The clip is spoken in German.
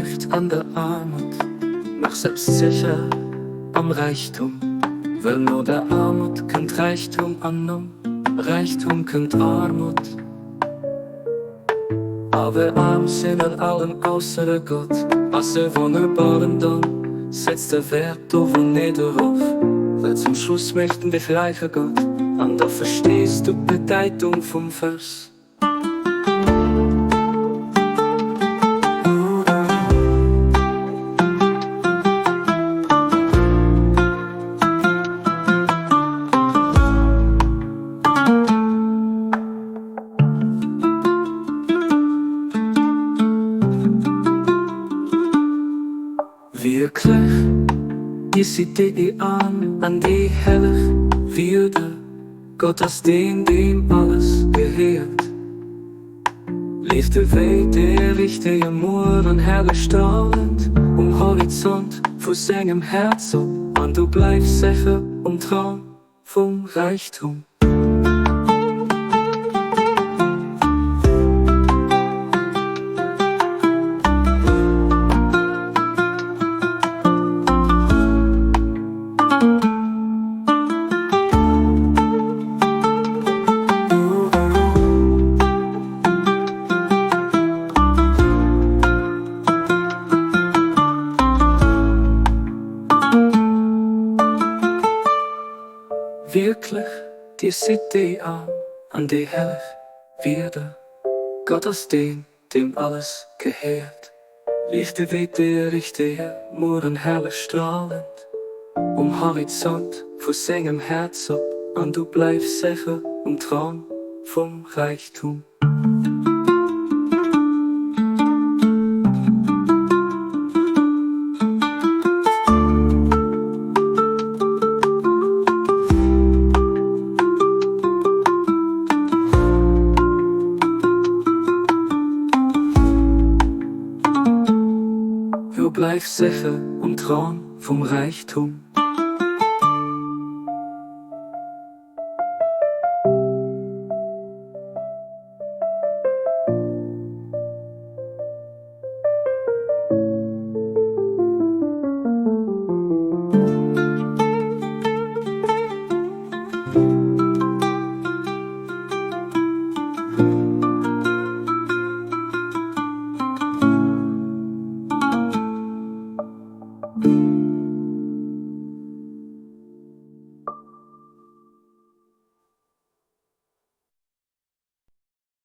nicht an der Armut, mach selbstsicher am Reichtum. Weil nur der Armut kennt Reichtum annom, Reichtum kennt Armut. Aber arm sind an allem außer Gott. Als er wunderbaren dann setzt der Wert over niederauf. Weil zum Schluss möchten wir reicher Gott. Und da verstehst du die Bedeutung vom Vers. Wirklich, je ziet die an die herrlich Würde. Gott als den, dem alles gehört. Liefde weet der richtige Moor en herrlich strahlend Horizont vor seinem Herz op. Und du bleibst sicher Traum vom Reichtum. Wirklich, die sieht die an die herrlich Würde. Gott als den, dem alles gehört. Liefde weht der richtige Moor herrlich strahlend Horizont vor seinem Herz op. Und du bleibst sicher Traum vom Reichtum. Du bleibst sicher Traum vom Reichtum.